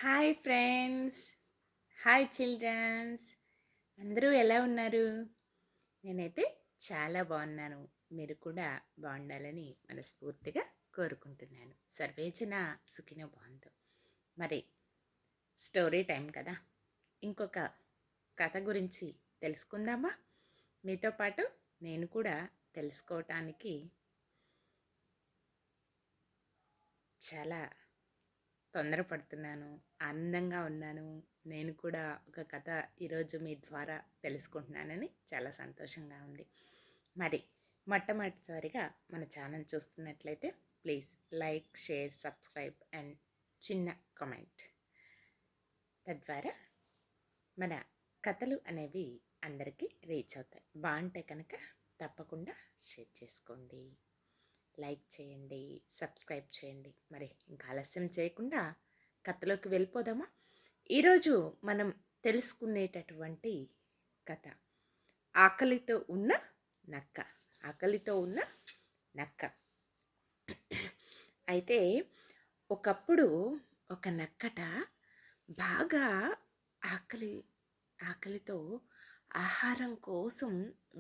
Hi friends, hi children's. అందరూ ఎలా ఉన్నారు? నేనైతే చాలా బాగున్నాను. మీరు కూడా బాగుండాలని మనస్ఫూర్తిగా కోరుకుంటున్నాను. సర్వేజన సుఖినో భవంతు. మరి స్టోరీ టైం కదా, ఇంకొక కథ గురించి తెలుసుకుందామా? మీతో పాటు నేను కూడా తెలుసుకోవటానికి చాలా తొందరపడుతున్నాను, ఆనందంగా ఉన్నాను. నేను కూడా ఒక కథ ఈరోజు మీ ద్వారా తెలుసుకుంటున్నానని చాలా సంతోషంగా ఉంది. మరి మొట్టమొదటిసారిగా మన ఛానల్ చూస్తున్నట్లయితే please like, share, subscribe and చిన్న కామెంట్. తద్వారా మన కథలు అనేవి అందరికీ రీచ్ అవుతాయి. బాగుంటే కనుక తప్పకుండా షేర్ చేసుకోండి, లైక్ చేయండి, సబ్స్క్రైబ్ చేయండి. మరి ఇంకా ఆలస్యం చేయకుండా కథలోకి వెళ్ళిపోదామా? ఈరోజు మనం తెలుసుకునేటటువంటి కథ ఆకలితో ఉన్న నక్క. ఆకలితో ఉన్న నక్క. అయితే ఒకప్పుడు ఒక నక్కట బాగా ఆకలి ఆకలితో ఆహారం కోసం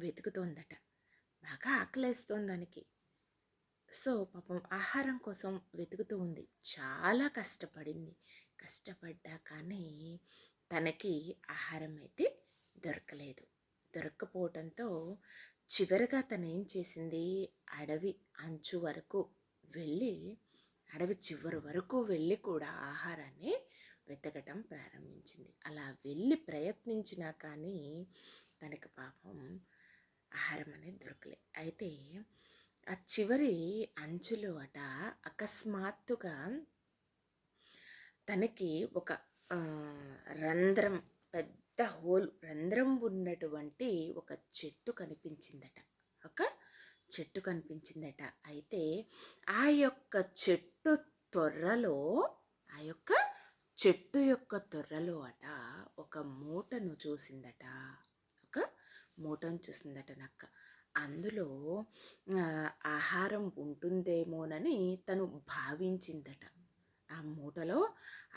వెతుకుతోందట. బాగా ఆకలేస్తోంది దానికి. సో పాపం ఆహారం కోసం వెతుకుతూ ఉంది. చాలా కష్టపడింది. కష్టపడ్డా కానీ తనకి ఆహారం అయితే దొరకలేదు. దొరక్కపోవడంతో చివరగా తను ఏం చేసింది, అడవి అంచు వరకు వెళ్ళి, అడవి చివరి వరకు వెళ్ళి కూడా ఆహారాన్ని వెతకటం ప్రారంభించింది. అలా వెళ్ళి ప్రయత్నించినా కానీ తనకి పాపం ఆహారం అనేది దొరకలే. అయితే ఆ చివరి అంచులో అట అకస్మాత్తుగా తనకి ఒక రంధ్రం, పెద్ద హోల్, రంధ్రం ఉన్నటువంటి ఒక చెట్టు కనిపించిందట. ఒక చెట్టు కనిపించిందట. అయితే ఆ యొక్క చెట్టు తొర్రలో, ఆ యొక్క చెట్టు యొక్క తొర్రలో అట ఒక మూటను చూసిందట. ఒక మూటను చూసిందట నక్క. అందులో ఆహారం ఉంటుందేమోనని తను భావించిందట. ఆ మూటలో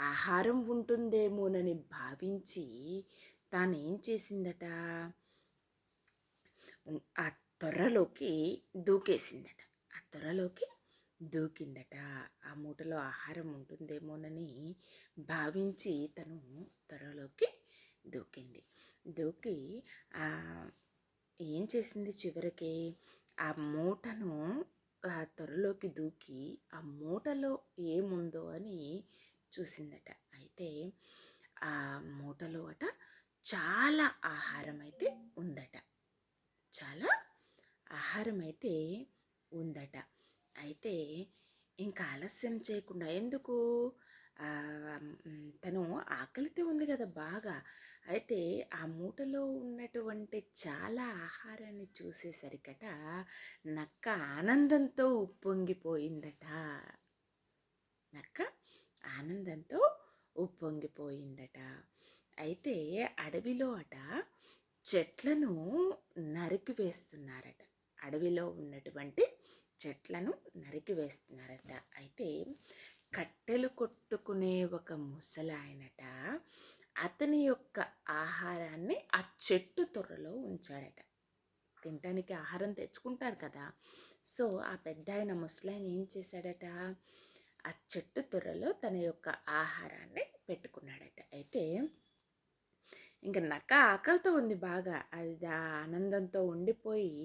ఆహారం ఉంటుందేమోనని భావించి తానేం చేసిందట, ఆ తొర్రలోకి దూకేసిందట. ఆ తొర్రలోకి దూకిందట. ఆ మూటలో ఆహారం ఉంటుందేమోనని భావించి తను తొర్రలోకి దూకింది. దూకి ఏం చేసింది, చివరికి ఆ మూటను, ఆ తొర్రలోకి దూకి ఆ మూటలో ఏముందో అని చూసిందట. అయితే ఆ మూటలో అట చాలా ఆహారం అయితే ఉందట. చాలా ఆహారం అయితే ఉందట. అయితే ఇంకా ఆలస్యం చేయకుండా, ఎందుకు తను ఆకలితో ఉంది కదా బాగా. అయితే ఆ మూటలో ఉన్నటువంటి చాలా ఆహారాన్ని చూసేసరికట నక్క ఆనందంతో ఉప్పొంగిపోయిందట. నక్క ఆనందంతో ఉప్పొంగిపోయిందట. అయితే అడవిలో అట చెట్లను నరికి వేస్తున్నారట. అడవిలో ఉన్నటువంటి చెట్లను నరికి వేస్తున్నారట. అయితే కట్టెలు కొట్టుకునే ఒక ముసలాయనట అతని యొక్క ఆహారాన్ని ఆ చెట్టు తొర్రలో ఉంచాడట. తినటానికి ఆహారం తెచ్చుకుంటారు కదా. సో ఆ పెద్ద ఆయన, ముసలాయన ఏం చేశాడట, ఆ చెట్టు తొర్రలో తన యొక్క ఆహారాన్ని పెట్టుకున్నాడట. అయితే ఇంక నక్క ఆకలితో ఉంది బాగా. అది ఆనందంతో ఉండిపోయి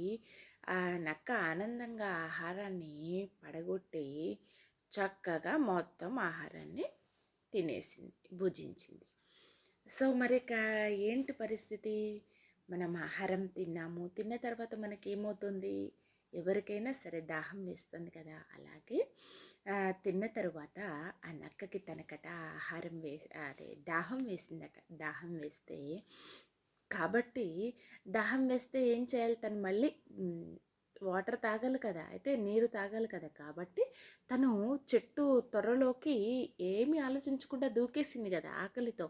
ఆ నక్క ఆనందంగా ఆహారాన్ని పడగొట్టి చక్కగా మొత్తం ఆహారాన్ని తినేసింది, భుజించింది. సో మరి ఏంటి పరిస్థితి? మనం ఆహారం తిన్నాము, తిన్న తర్వాత మనకేమవుతుంది? ఎవరికైనా సరే దాహం వేస్తుంది కదా. అలాగే తిన్న తరువాత ఆ నక్కకి తనకట ఆహారం అదే దాహం వేసిందట. దాహం వేస్తే కాబట్టి దాహం వేస్తే ఏం చేయాలి, తను మళ్ళీ వాటర్ తాగాలి కదా. అయితే నీరు తాగాలి కదా. కాబట్టి తను చెట్టు తొర్రలోకి ఏమీ ఆలోచించకుండా దూకేసింది కదా ఆకలితో.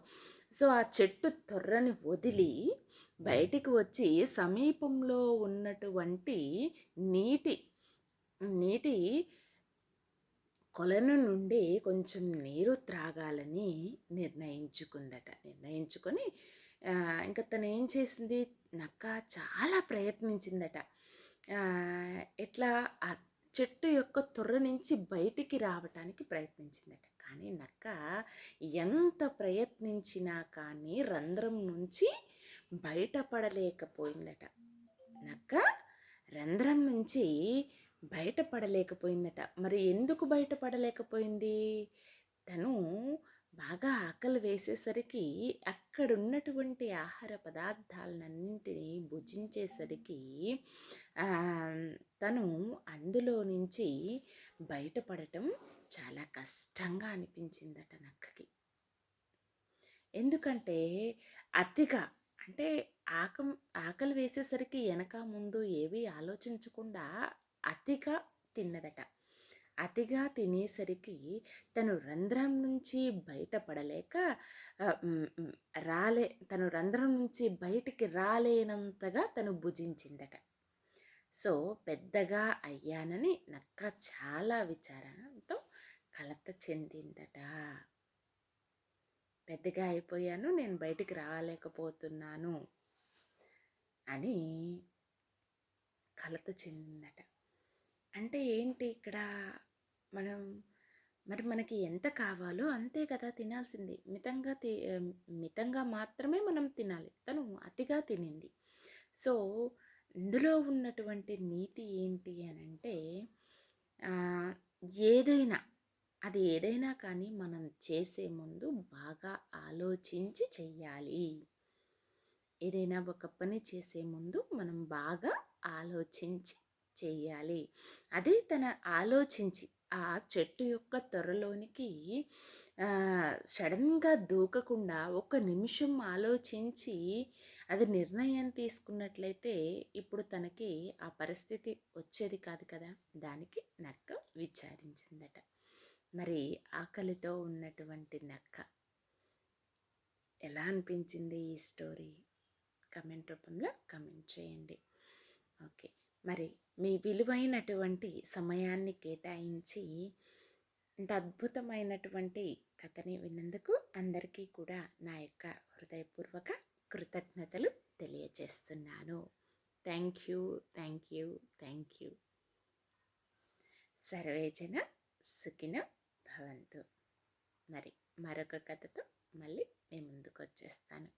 సో ఆ చెట్టు తొర్రని వదిలి బయటికి వచ్చి సమీపంలో ఉన్నటువంటి నీటి నీటి కొలను నుండి కొంచెం నీరు త్రాగాలని నిర్ణయించుకొని ఇంక తనేం చేసింది, నక్క చాలా ప్రయత్నించిందట. ఎట్లా ఆ చెట్టు యొక్క తొర్ర నుంచి బయటికి రావటానికి ప్రయత్నించిందట. కానీ నక్క ఎంత ప్రయత్నించినా కానీ రంధ్రం నుంచి బయటపడలేకపోయిందట. నక్క రంధ్రం నుంచి బయటపడలేకపోయిందట. మరి ఎందుకు బయటపడలేకపోయింది? తను బాగా ఆకలి వేసేసరికి అక్కడున్నటువంటి ఆహార పదార్థాలన్నింటినీ భుజించేసరికి తను అందులో నుంచి బయటపడటం చాలా కష్టంగా అనిపించిందట నక్కకి. ఎందుకంటే అతిగా అంటే ఆకం ఆకలి వేసేసరికి వెనక ముందు ఏవి ఆలోచించకుండా అతిగా తిన్నదట. అతిగా తినేసరికి తను రంధ్రం నుంచి బయటపడలేక తను రంధ్రం నుంచి బయటికి రాలేనంతగా తను భుజించిందట. సో పెద్దగా అయ్యానని నక్క చాలా విచారంతో కలత చెందిందట. పెద్దగా అయిపోయాను, నేను బయటికి రాలేకపోతున్నాను అని కలత చెందిందట. అంటే ఏంటి ఇక్కడ, మనకి ఎంత కావాలో అంతే కదా తినాల్సింది. మితంగా మాత్రమే మనం తినాలి. తను అతిగా తినింది. సో ఇందులో ఉన్నటువంటి నీతి ఏంటి అని అంటే, ఏదైనా కానీ మనం చేసే ముందు బాగా ఆలోచించి చెయ్యాలి. ఏదైనా ఒక పని చేసే ముందు మనం బాగా ఆలోచించి చెయ్యాలి. అదే తన ఆలోచించి ఆ చెట్టు యొక్క త్వరలోనికి సడన్గా దూకకుండా ఒక నిమిషం ఆలోచించి అది నిర్ణయం తీసుకున్నట్లయితే ఇప్పుడు తనకి ఆ పరిస్థితి వచ్చేది కాదు కదా. దానికి నక్క విచారించిందట. మరి ఆకలితో ఉన్నటువంటి నక్క ఎలా అనిపించింది ఈ స్టోరీ? కమెంట్ రూపంలో కమెంట్ చేయండి. ఓకే, మరి మీ విలువైనటువంటి సమయాన్ని కేటాయించి ఇంత అద్భుతమైనటువంటి కథని విన్నందుకు అందరికీ కూడా నా యొక్క హృదయపూర్వక కృతజ్ఞతలు తెలియజేస్తున్నాను. Thank you, thank you, thank you. సర్వేజన సుఖినో భవంతు. మరి మరొక కథతో మళ్ళీ మీ ముందుకు వచ్చేస్తాను.